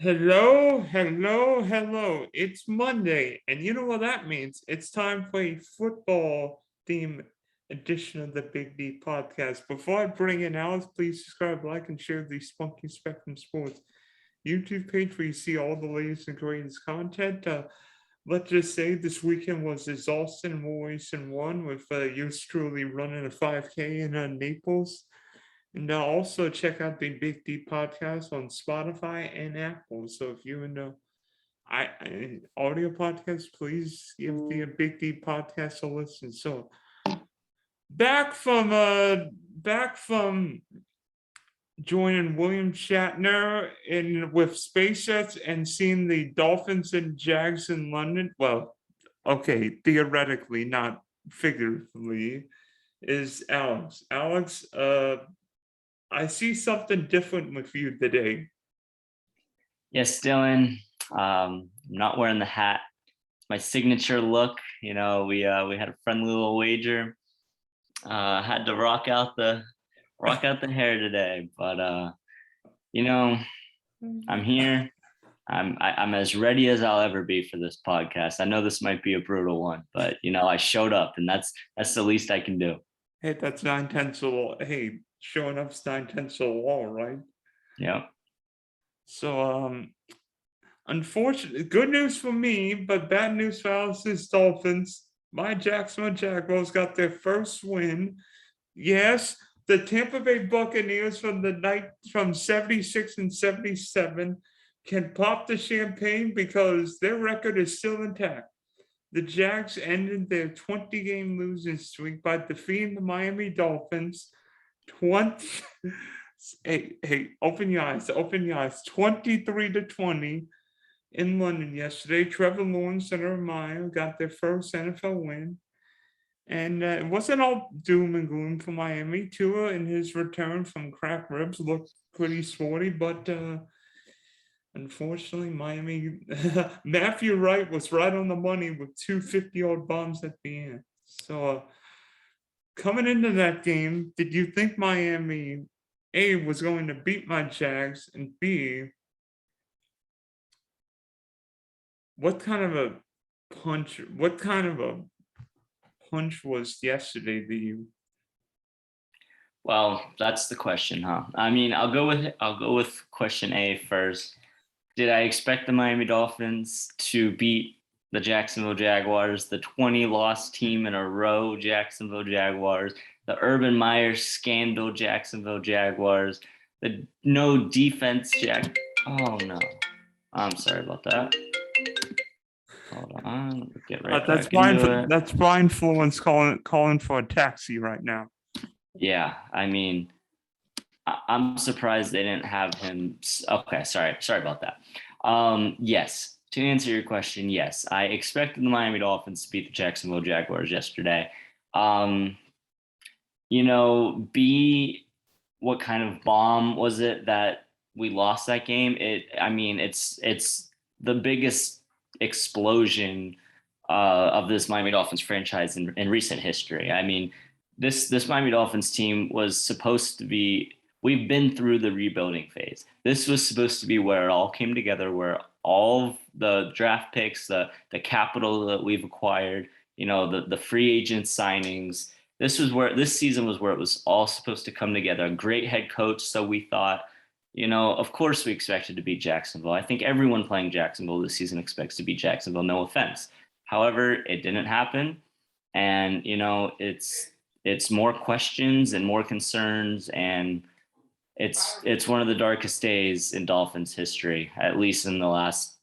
Hello, hello, hello. It's Monday, and you know what that means. It's time for a football theme edition of the Big D podcast. Before I bring in Alex, please subscribe, like, and share the Spunky Spectrum Sports YouTube page where you see all the latest and greatest content. Let's just say this weekend was exhausting, more ways than one, with yours truly running a 5K in Naples. And also check out the Big D podcast on Spotify and Apple. So if you're in the audio podcast, please give the Big D podcast a listen. So back from joining William Shatner in with SpaceX and seeing the Dolphins and Jags in London. Well, okay, theoretically, not figuratively, is Alex. Alex, I see something different with you today. Yes, Dylan. I'm not wearing the hat. It's my signature look. We had a friendly little wager. Had to rock out the hair today, but I'm here. I'm as ready as I'll ever be for this podcast. I know this might be a brutal one, but I showed up, and that's the least I can do. Hey, that's 9/10 of the law. Hey, showing up's 9/10 of the law, right? Yeah. So, unfortunately, good news for me, but bad news for Alice's Dolphins. My Jacksonville Jaguars got their first win. Yes, the Tampa Bay Buccaneers from the night from 76 and 77 can pop the champagne because their record is still intact. The Jags ended their 20-game losing streak by defeating the Miami Dolphins 20. Hey, open your eyes, 23-20 in London yesterday. Trevor Lawrence and Urban Meyer got their first NFL win. And it wasn't all doom and gloom for Miami. Tua, in his return from cracked ribs, looked pretty sporty, but unfortunately, Miami, Matthew Wright was right on the money with two 50-yard bombs at the end. So, coming into that game, did you think Miami, A, was going to beat my Jags, and B, what kind of a punch was yesterday to you? Well, that's the question, huh? I mean, I'll go with question A first. Did I expect the Miami Dolphins to beat the Jacksonville Jaguars, the 20-loss team in a row Jacksonville Jaguars, the Urban Meyer scandal Jacksonville Jaguars, the no defense Oh no, I'm sorry about that. Hold on, let me get right That's back Brian. into it. That's Brian Florence calling for a taxi right now. Yeah, I mean, I'm surprised they didn't have him. Okay, sorry about that. Yes, to answer your question, yes, I expected the Miami Dolphins to beat the Jacksonville Jaguars yesterday. B, what kind of bomb was it that we lost that game? It's the biggest explosion of this Miami Dolphins franchise in recent history. I mean, this Miami Dolphins team was supposed to be. We've been through the rebuilding phase. This was supposed to be where it all came together, where all of the draft picks, the capital that we've acquired, the free agent signings. This season was where it was all supposed to come together. A great head coach, so we thought. Of course we expected to beat Jacksonville. I think everyone playing Jacksonville this season expects to beat Jacksonville. No offense. However, it didn't happen, and it's more questions and more concerns, and it's one of the darkest days in Dolphins history, at least in the last.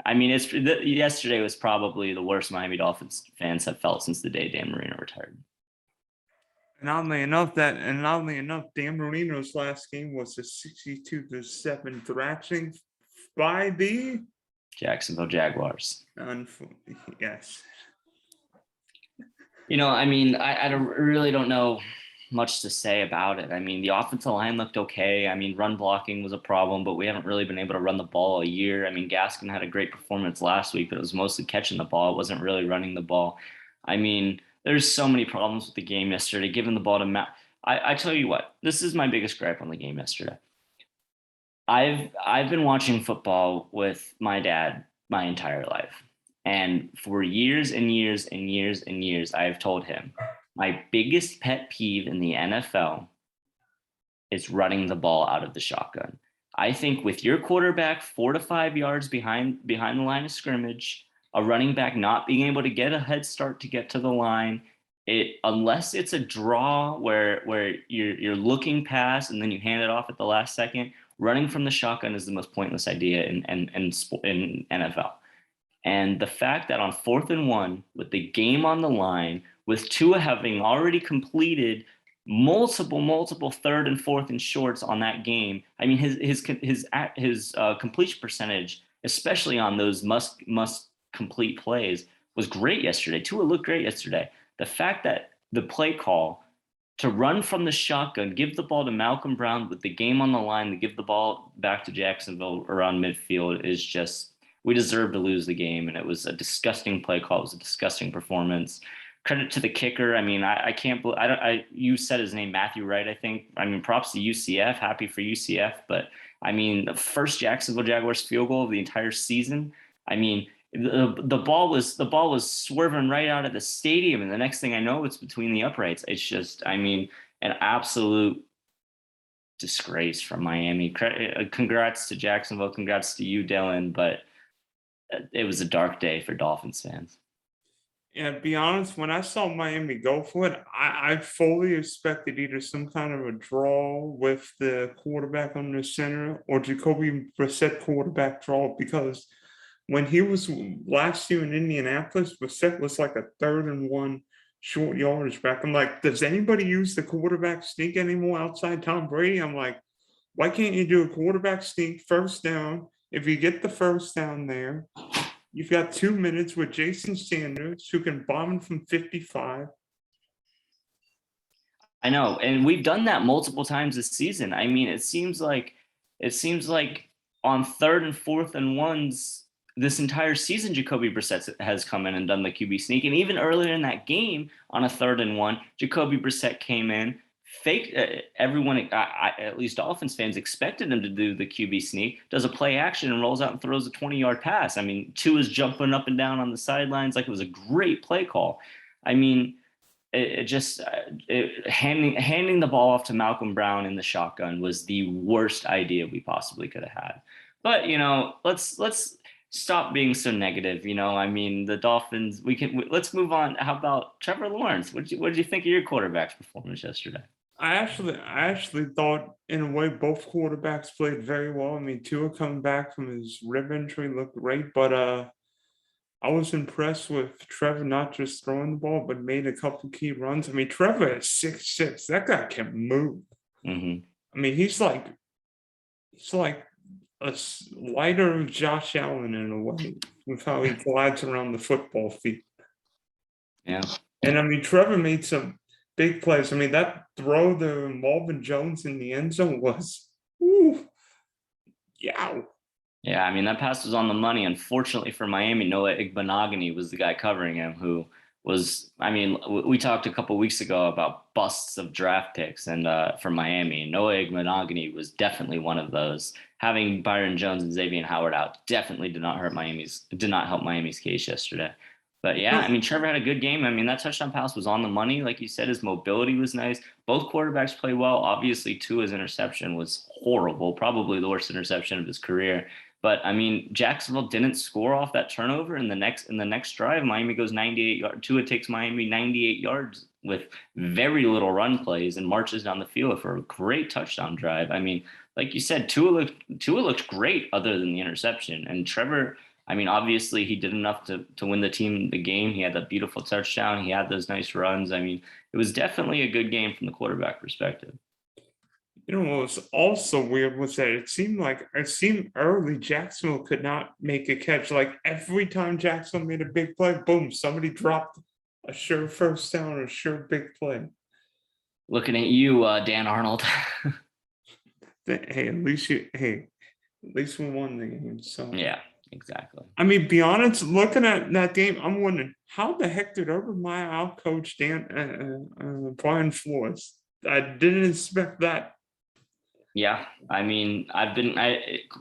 I mean, yesterday was probably the worst Miami Dolphins fans have felt since the day Dan Marino retired. And oddly enough, Dan Marino's last game was a 62-7 thrashing by the Jacksonville Jaguars. Yes. I mean, I really don't know much to say about it. I mean, the offensive line looked okay. I mean, run blocking was a problem, but we haven't really been able to run the ball all year. I mean, Gaskin had a great performance last week, but it was mostly catching the ball. It wasn't really running the ball. I mean, there's so many problems with the game yesterday, giving the ball to Matt. I tell you what, this is my biggest gripe on the game yesterday. I've been watching football with my dad my entire life. And for years and years and years and years, I've told him my biggest pet peeve in the NFL is running the ball out of the shotgun. I think with your quarterback 4 to 5 yards behind the line of scrimmage, a running back not being able to get a head start to get to the line, it unless it's a draw where you're looking past and then you hand it off at the last second, running from the shotgun is the most pointless idea in NFL. And the fact that on 4th and 1, with the game on the line, with Tua having already completed multiple third and fourth and shorts on that game, I mean his completion percentage, especially on those must complete plays, was great yesterday. Tua looked great yesterday. The fact that the play call to run from the shotgun, give the ball to Malcolm Brown with the game on the line, to give the ball back to Jacksonville around midfield is just, we deserve to lose the game. And it was a disgusting play call. It was a disgusting performance. Credit to the kicker. I mean, I can't believe, you said his name, Matthew Wright, I think. I mean, props to UCF, happy for UCF. But I mean, the first Jacksonville Jaguars field goal of the entire season. I mean, the ball was swerving right out of the stadium, and the next thing I know, it's between the uprights. It's just, I mean, an absolute disgrace from Miami. Congrats to Jacksonville, congrats to you, Dylan, but it was a dark day for Dolphins fans. Yeah, to be honest, when I saw Miami go for it, I fully expected either some kind of a draw with the quarterback on the center or Jacoby Brissett quarterback draw, because when he was last year in Indianapolis, Brissett was like a 3rd-and-1 short yardage back. I'm like, does anybody use the quarterback sneak anymore outside Tom Brady? I'm like, why can't you do a quarterback sneak, first down? If you get the first down there, you've got 2 minutes with Jason Sanders, who can bomb from 55. I know, and we've done that multiple times this season. I mean, it seems like on 3rd and 4th and 1s this entire season, Jacoby Brissett has come in and done the QB sneak. And even earlier in that game, on a 3rd and 1, Jacoby Brissett came in, faked everyone, at least Dolphins fans, expected him to do the QB sneak, does a play action and rolls out and throws a 20-yard pass. I mean, Tua's jumping up and down on the sidelines like it was a great play call. I mean, handing the ball off to Malcolm Brown in the shotgun was the worst idea we possibly could have had. But, you know, let's stop being so negative. You know, I mean, the Dolphins, let's move on. How about Trevor Lawrence? What did you think of your quarterback's performance yesterday? I actually thought, in a way, both quarterbacks played very well. I mean, Tua coming back from his rib injury looked great, but I was impressed with Trevor not just throwing the ball, but made a couple key runs. I mean, Trevor is 6'6". That guy can move. Mm-hmm. I mean, he's like a lighter Josh Allen in a way, with how he glides around the football field. Yeah. And I mean, Trevor made some big plays. I mean, that throw to Marvin Jones in the end zone was, yow. Yeah, I mean, that pass was on the money. Unfortunately for Miami, Noah Igbenogany was the guy covering him, who was, I mean, we talked a couple of weeks ago about busts of draft picks, and for Miami, Noah Igbenogany was definitely one of those. Having Byron Jones and Xavier Howard out definitely did not help Miami's case yesterday. But yeah, I mean, Trevor had a good game. I mean, that touchdown pass was on the money. Like you said, his mobility was nice. Both quarterbacks played well. Obviously, Tua's interception was horrible, probably the worst interception of his career. But I mean, Jacksonville didn't score off that turnover in the next drive. Miami goes 98 yards. Tua takes Miami 98 yards with very little run plays and marches down the field for a great touchdown drive. I mean, like you said, Tua looked great other than the interception. And Trevor, I mean, obviously he did enough to win the team the game. He had that beautiful touchdown. He had those nice runs. I mean, it was definitely a good game from the quarterback perspective. You know what was also weird was that it seemed early Jacksonville could not make a catch. Like every time Jacksonville made a big play, boom, somebody dropped a sure first down or a sure big play. Looking at you, Dan Arnold. Hey, at least we won the game. So yeah, exactly. I mean, be honest, looking at that game, I'm wondering how the heck did Urban Meyer outcoach Brian Flores? I didn't expect that. Yeah, I mean,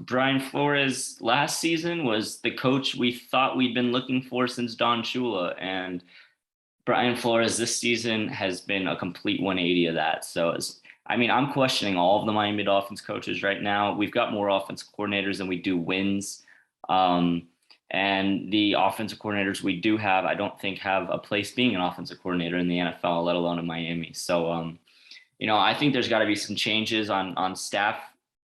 Brian Flores last season was the coach we thought we'd been looking for since Don Shula, and Brian Flores this season has been a complete 180 of that. So I mean, I'm questioning all of the Miami Dolphins coaches right now. We've got more offensive coordinators than we do wins. Um, and the offensive coordinators we do have, I don't think have a place being an offensive coordinator in the NFL, let alone in Miami. So, I think there's got to be some changes on staff.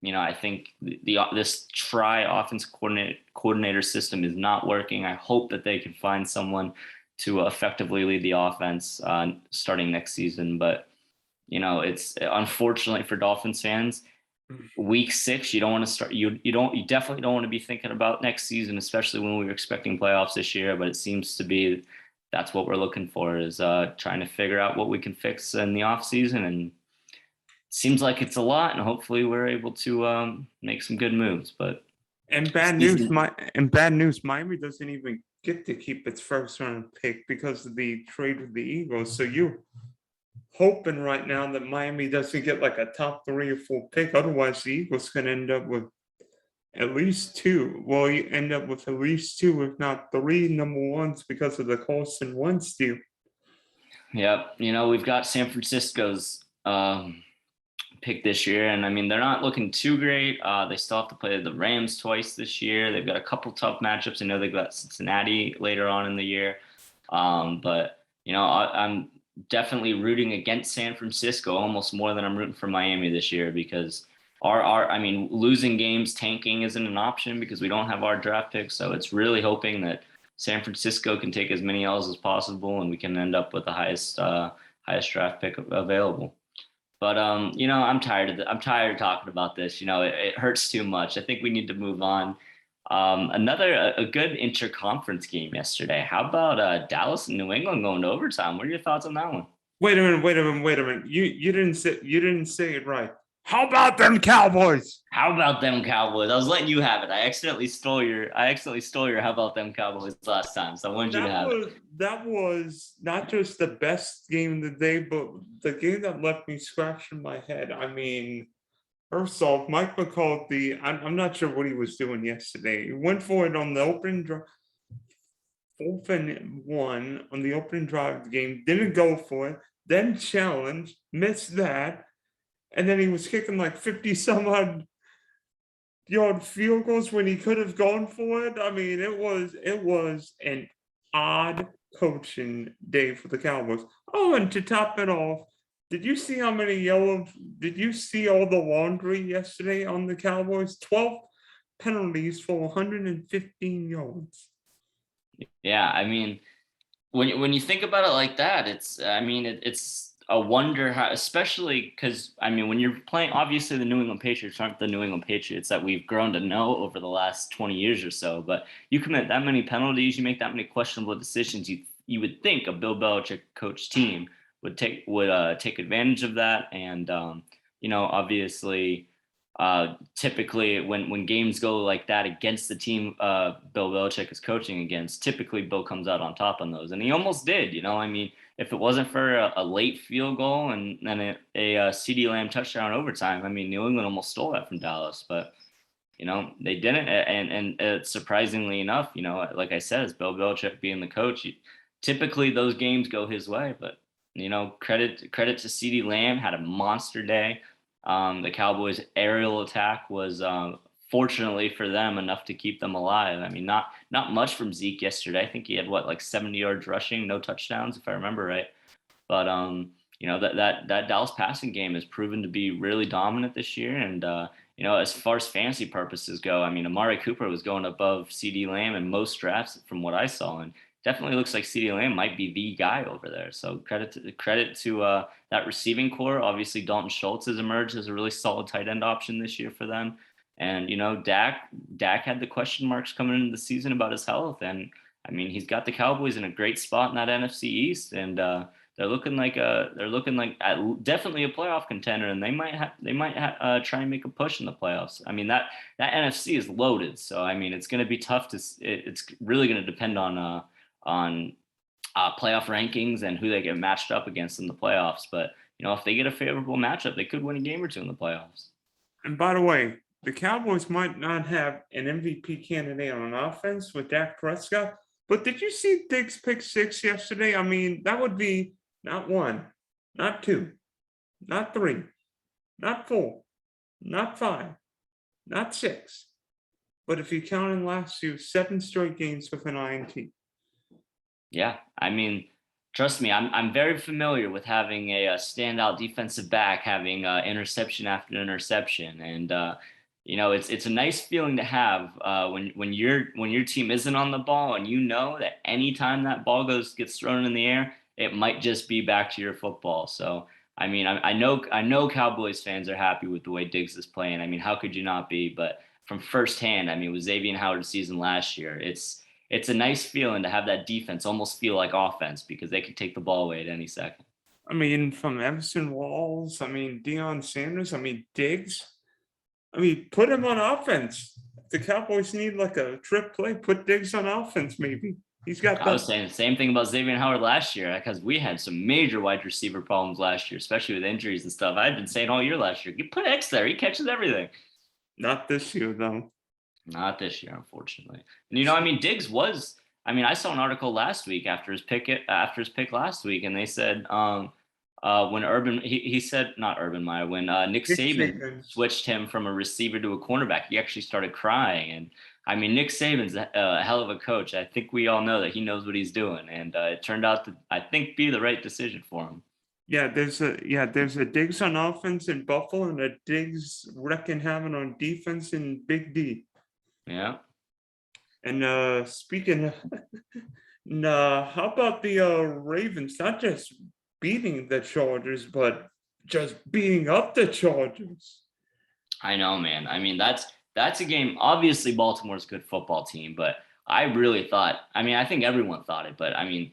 I think this try offense coordinator system is not working. I hope that they can find someone to effectively lead the offense starting next season. But it's unfortunately for Dolphins fans, week 6 you don't want to start. You definitely don't want to be thinking about next season, especially when we were expecting playoffs this year. But it seems to be that's what we're looking for, is trying to figure out what we can fix in the off season, and seems like it's a lot, and hopefully we're able to make some good moves. But And bad news, Miami doesn't even get to keep its first round pick because of the trade with the Eagles. So you hoping right now that Miami doesn't get like a top 3 or 4 pick. Otherwise, the Eagles can end up with at least 2. Well, you end up with at least 2, if not 3 number ones because of the Carson Wentz deal. Yep, we've got San Francisco's pick this year, and I mean, they're not looking too great. They still have to play the Rams twice this year. They've got a couple tough matchups. I know they've got Cincinnati later on in the year, but I'm definitely rooting against San Francisco almost more than I'm rooting for Miami this year, because I mean, losing games, tanking isn't an option because we don't have our draft picks. So it's really hoping that San Francisco can take as many L's as possible, and we can end up with the highest draft pick available. But I'm tired of talking about this. It hurts too much. I think we need to move on. A good interconference game yesterday. How about Dallas and New England going to overtime? What are your thoughts on that one? Wait a minute. You didn't say it right. How about them Cowboys? How about them Cowboys? I was letting you have it. I accidentally stole your how about them Cowboys last time. So I wanted you to have it. That was not just the best game of the day, but the game that left me scratching my head. I mean, first off, Mike McCarthy, I'm not sure what he was doing yesterday. He went for it on the opening drive, 4th and 1 on the opening drive of the game, didn't go for it, then challenged, missed that, and then he was kicking like 50 some odd yard field goals when he could have gone for it. I mean, it was an odd coaching day for the Cowboys. Oh, and to top it off, did you see all the laundry yesterday on the Cowboys? 12 penalties for 115 yards. Yeah, I mean, when you think about it like that, it's a wonder how, especially because I mean, when you're playing, obviously the New England Patriots aren't the New England Patriots that we've grown to know over the last 20 years or so. But you commit that many penalties, you make that many questionable decisions. You would think a Bill Belichick coach team would take advantage of that, and obviously. Typically, when games go like that against the team Bill Belichick is coaching against, typically Bill comes out on top on those, and he almost did. I mean, if it wasn't for a late field goal and then a CeeDee Lamb touchdown overtime, I mean, New England almost stole that from Dallas, but they didn't. And surprisingly enough, like I said, as Bill Belichick being the coach, typically those games go his way. But credit to CeeDee Lamb, had a monster day. The Cowboys' aerial attack was, fortunately for them, enough to keep them alive. I mean, not much from Zeke yesterday. I think he had like 70 yards rushing, no touchdowns, if I remember right. But that Dallas passing game has proven to be really dominant this year. And as far as fantasy purposes go, I mean, Amari Cooper was going above CeeDee Lamb in most drafts from what I saw, and definitely looks like CeeDee Lamb might be the guy over there. So credit to that receiving core. Obviously, Dalton Schultz has emerged as a really solid tight end option this year for them. And Dak had the question marks coming into the season about his health, and I mean, he's got the Cowboys in a great spot in that NFC East, and they're looking like definitely a playoff contender, and they might try and make a push in the playoffs. I mean, that NFC is loaded, so I mean, it's going to be tough it's really going to depend on playoff rankings and who they get matched up against in the playoffs. But if they get a favorable matchup, they could win a game or two in the playoffs. And by the way, the Cowboys might not have an MVP candidate on offense with Dak Prescott, but did you see Diggs pick six yesterday? I mean, that would be not one, not two, not three, not four, not five, not six. But if you count in last year, 7 straight games with an INT. Yeah, I mean, trust me, I'm very familiar with having a, standout defensive back having interception after interception, and it's a nice feeling to have when your team isn't on the ball, and you know that anytime that ball gets thrown in the air, it might just be back to your football. So I mean, I know Cowboys fans are happy with the way Diggs is playing. I mean, how could you not be? But from firsthand, I mean, with Xavier Howard's season last year, it's a nice feeling to have that defense almost feel like offense because they could take the ball away at any second. I mean, from Emerson Walls, I mean, Deion Sanders, I mean, Diggs. I mean, put him on offense. If the Cowboys need like a trip play, put Diggs on offense, maybe. He's got I was that. saying the same thing about Xavier Howard last year because we had some major wide receiver problems last year, especially with injuries and stuff. I've been saying all year last year, you put X there, he catches everything. Not this year, though. Not this year, unfortunately. And I mean, Diggs was. I mean, I saw an article last week after his pick last week, and they said when he said not Urban Meyer when Nick Saban switched him from a receiver to a cornerback, he actually started crying. And I mean, Nick Saban's a hell of a coach. I think we all know that he knows what he's doing, and it turned out to I think be the right decision for him. Yeah, there's a Diggs on offense in Buffalo and a Diggs wrecking having on defense in Big D. Yeah. And speaking of, how about the Ravens? Not just beating the Chargers, but just beating up the Chargers. I know, man. I mean, that's a game. Obviously, Baltimore's a good football team, but I really thought. I mean, I think everyone thought it, but I mean,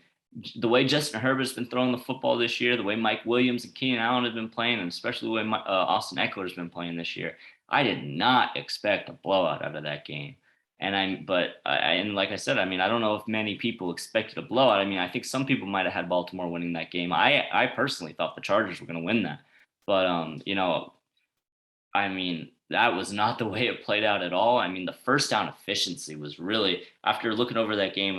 the way Justin Herbert's been throwing the football this year, the way Mike Williams and Keenan Allen have been playing, and especially the way Austin Eckler's been playing this year, I did not expect a blowout out of that game. And like I said, I mean, I don't know if many people expected a blowout. I mean, I think some people might have had Baltimore winning that game. I personally thought the Chargers were going to win that, but I mean, that was not the way it played out at all. I mean, the first down efficiency was really after looking over that game.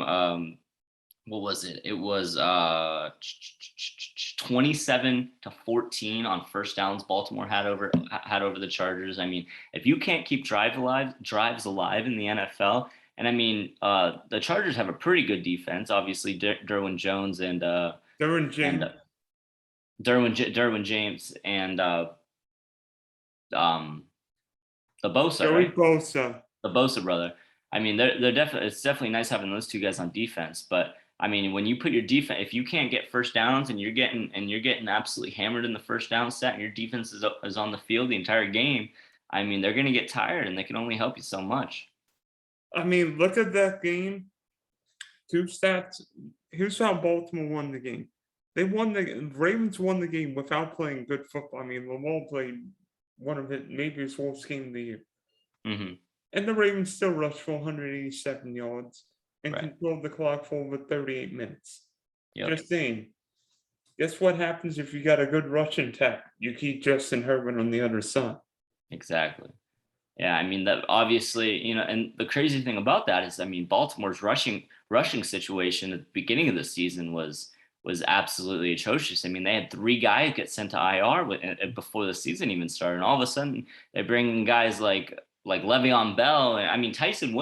What was it? It was 27-14 on first downs. Baltimore had over the Chargers. I mean, if you can't keep drives alive in the NFL, and I mean, the Chargers have a pretty good defense. Obviously, Derwin Jones and Derwin James, Derwin James and the Bosa, Joey right? Bosa. The Bosa brother. I mean, they're definitely. It's definitely nice having those two guys on defense, but I mean, when you put your defense, if you can't get first downs and you're getting absolutely hammered in the first down set, and your defense is on the field the entire game, I mean, they're going to get tired, and they can only help you so much. I mean, look at that game. Two stats. Here's how Baltimore won the game. Ravens won the game without playing good football. I mean, Lamar played one of maybe his worst game of the year. Mm-hmm. And the Ravens still rushed for 187 yards and Right. controlled the clock for over 38 minutes. Yep. Just saying. Guess what happens if you got a good rushing attack? You keep Justin Herbert on the other side. Exactly. Yeah, I mean that obviously, and the crazy thing about that is, I mean, Baltimore's rushing situation at the beginning of the season was absolutely atrocious. I mean, they had 3 guys get sent to IR before the season even started, and all of a sudden they bring in guys like Le'Veon Bell. And I mean, Tyson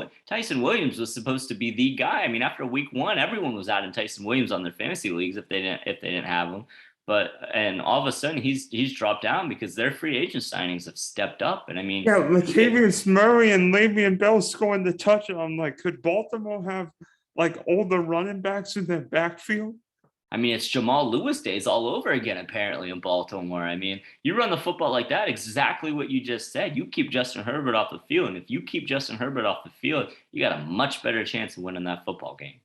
Williams was supposed to be the guy. I mean, after week 1, everyone was adding Tyson Williams on their fantasy leagues if they didn't have him. And all of a sudden he's dropped down because their free agent signings have stepped up. And I mean, yeah, Latavius Murray and Le'Veon Bell scoring the touchdown. Like, could Baltimore have like all the running backs in their backfield? I mean, it's Jamal Lewis days all over again, apparently, in Baltimore. I mean, you run the football like that, exactly what you just said. You keep Justin Herbert off the field. And if you keep Justin Herbert off the field, you got a much better chance of winning that football game.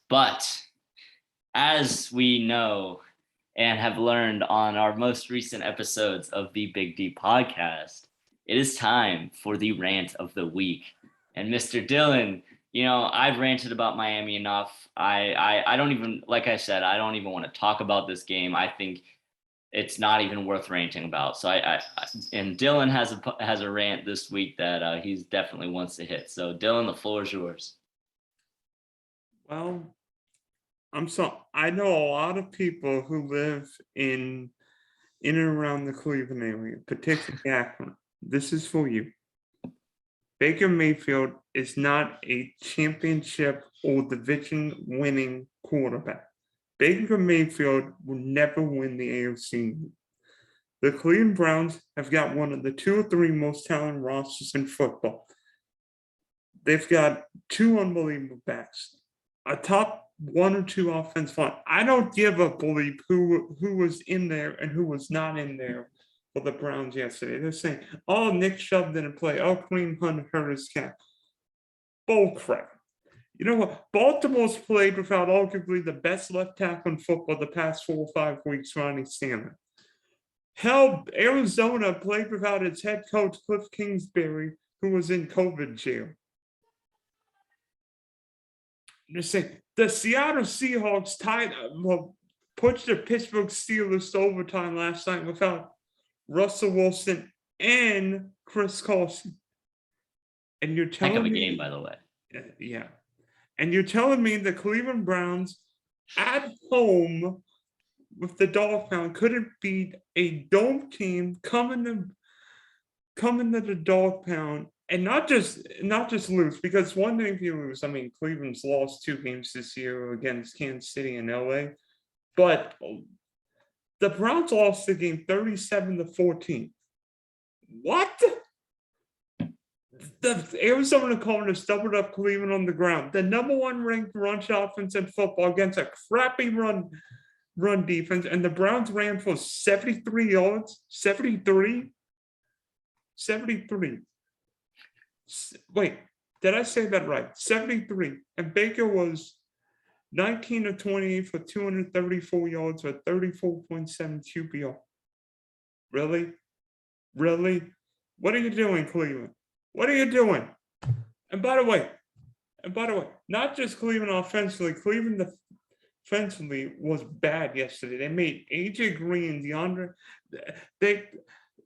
But as we know and have learned on our most recent episodes of the Big D podcast, it is time for the rant of the week. And Mr. Dillon, I've ranted about Miami enough. I don't even, like I said, I don't even want to talk about this game. I think it's not even worth ranting about. So I and Dylan has a rant this week that he's definitely wants to hit. So Dylan, the floor is yours. Well, I know a lot of people who live in and around the Cleveland area, particularly Akron. This is for you. Baker Mayfield is not a championship or division winning quarterback. Baker Mayfield will never win the AFC. The Cleveland Browns have got one of the 2 or 3 most talented rosters in football. They've got 2 unbelievable backs, a top 1 or 2 offensive line. I don't give a bleep who was in there and who was not in there for the Browns yesterday. They're saying, "Oh, Nick Chubb didn't play. Oh, Kareem Hunt hurt his calf." Bull crap. You know what? Baltimore's played without arguably the best left tackle in football the past 4 or 5 weeks, Ronnie Stanley. Hell, Arizona played without its head coach, Cliff Kingsbury, who was in COVID jail. Just saying, the Seattle Seahawks pushed the Pittsburgh Steelers to overtime last night without Russell Wilson and Chris Carson. And you're telling Heck of a me, game, by the way. Yeah. And you're telling me the Cleveland Browns at home with the Dolphins couldn't beat a dome team coming to the Dog Pound and not just lose, because one thing if you lose, I mean, Cleveland's lost 2 games this year against Kansas City and LA, but the Browns lost the game 37-14. What? The Arizona Cardinals doubled up Cleveland on the ground. The number 1 ranked rush offense in football against a crappy run defense, and the Browns ran for 73 yards. 73. Wait, did I say that right? 73. And Baker was 19 of 28 for 234 yards with 34.7 QBR. Really? What are you doing, Cleveland? What are you doing? And by the way, not just Cleveland offensively, Cleveland defensively was bad yesterday. They made AJ Green,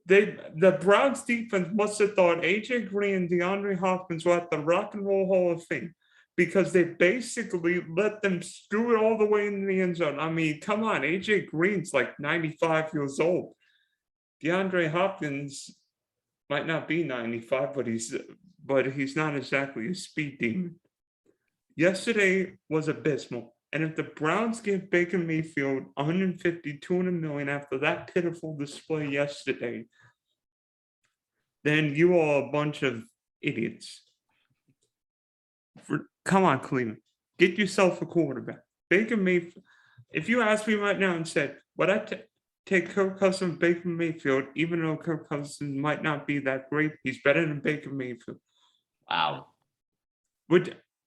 the Browns defense must have thought AJ Green and DeAndre Hopkins were at the Rock and Roll Hall of Fame, because they basically let them screw it all the way in the end zone. I mean, come on, AJ Green's like 95 years old. DeAndre Hopkins might not be 95, but he's not exactly a speed demon. Yesterday was abysmal. And if the Browns give Baker Mayfield 150, 200 million after that pitiful display yesterday, then you are a bunch of idiots. Come on, Cleveland. Get yourself a quarterback. Baker Mayfield. If you asked me right now and said, would I take Kirk Cousins, Baker Mayfield, even though Kirk Cousins might not be that great, he's better than Baker Mayfield. Wow.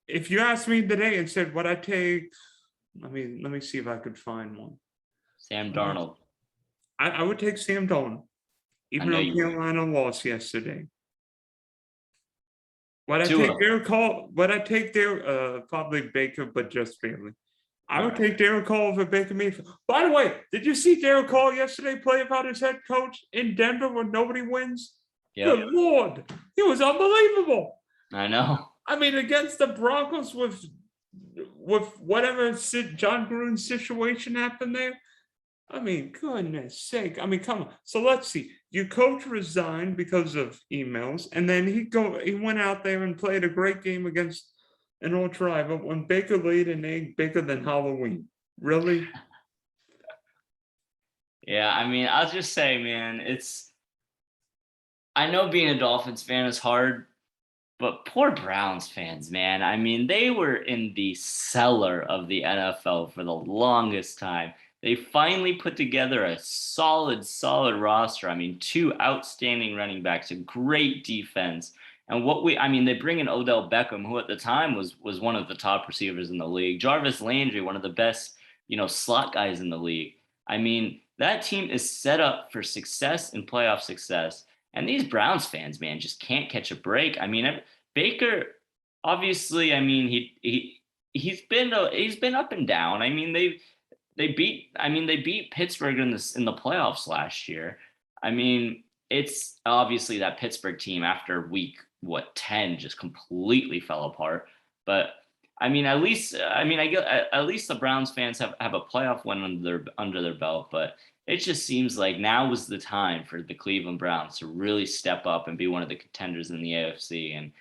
If you asked me today and said, would I take, let me see if I could find one. Sam Darnold. I would take Sam Darnold, even though Carolina lost yesterday. Would I take Derek Carr? Would I take probably Baker, but just barely. I would take Derek Carr over Baker Mayfield. By the way, did you see Derek Carr yesterday play about his head coach in Denver when nobody wins? Yep. Good Lord. He was unbelievable. I know. I mean, against the Broncos with whatever John Gruden's situation happened there. I mean, goodness sake. I mean, come on. So let's see. Your coach resigned because of emails, and then he went out there and played a great game against an old rival when Baker laid an egg bigger than Halloween. Really? Yeah, I mean, I'll just say, man, I know being a Dolphins fan is hard, but poor Browns fans, man. I mean, they were in the cellar of the NFL for the longest time. They finally put together a solid roster. I mean, 2 outstanding running backs, a great defense. And they bring in Odell Beckham, who at the time was one of the top receivers in the league. Jarvis Landry, one of the best, slot guys in the league. I mean, that team is set up for success and playoff success. And these Browns fans, man, just can't catch a break. I mean, Baker, obviously, I mean, he's been up and down. I mean, they beat Pittsburgh in the playoffs last year. I mean, it's obviously that Pittsburgh team after week 10 just completely fell apart. But I mean, I guess at least the Browns fans have a playoff win under their belt. But it just seems like now was the time for the Cleveland Browns to really step up and be one of the contenders in the AFC. And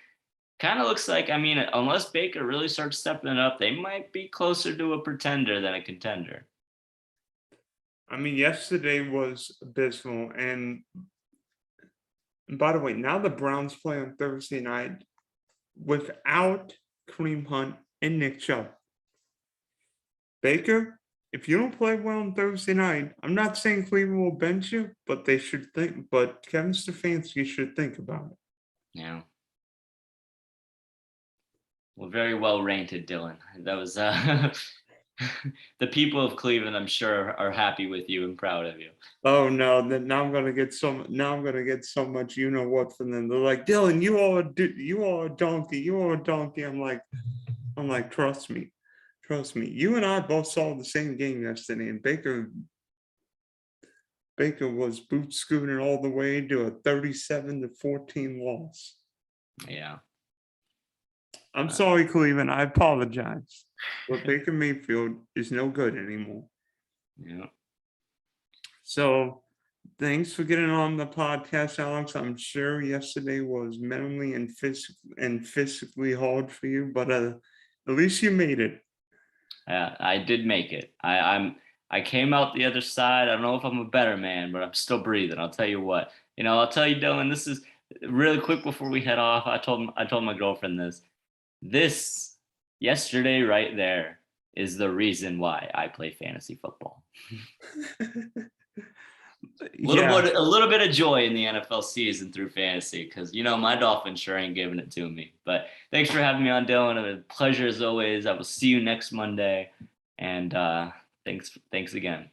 kind of looks like, I mean, unless Baker really starts stepping it up, they might be closer to a pretender than a contender. I mean, yesterday was abysmal. And by the way, now the Browns play on Thursday night without Kareem Hunt and Nick Chubb. Baker, if you don't play well on Thursday night, I'm not saying Cleveland will bench you, but they should think. But Kevin Stefanski should think about it. Yeah. Well, very well ranted, Dylan. That was the people of Cleveland, I'm sure, are happy with you and proud of you. Oh no! Then now I'm gonna get so much you know what from them. They're like, Dylan, you are a donkey. You are a donkey. I'm like, trust me. You and I both saw the same game yesterday, and Baker was boot scooting all the way to a 37-14 loss. Yeah. I'm sorry, Cleveland. I apologize. But Baker Mayfield is no good anymore. Yeah. So thanks for getting on the podcast, Alex. I'm sure yesterday was mentally and physically hard for you, but at least you made it. Yeah, I did make it. I came out the other side. I don't know if I'm a better man, but I'm still breathing. I'll tell you what. I'll tell you, Dylan, this is really quick before we head off. I told my girlfriend this. This yesterday right there is the reason why I play fantasy football. A little bit of joy in the NFL season through fantasy, because my Dolphins sure ain't giving it to me. But thanks for having me on, Dylan. It was a pleasure as always. I will see you next Monday, and thanks again.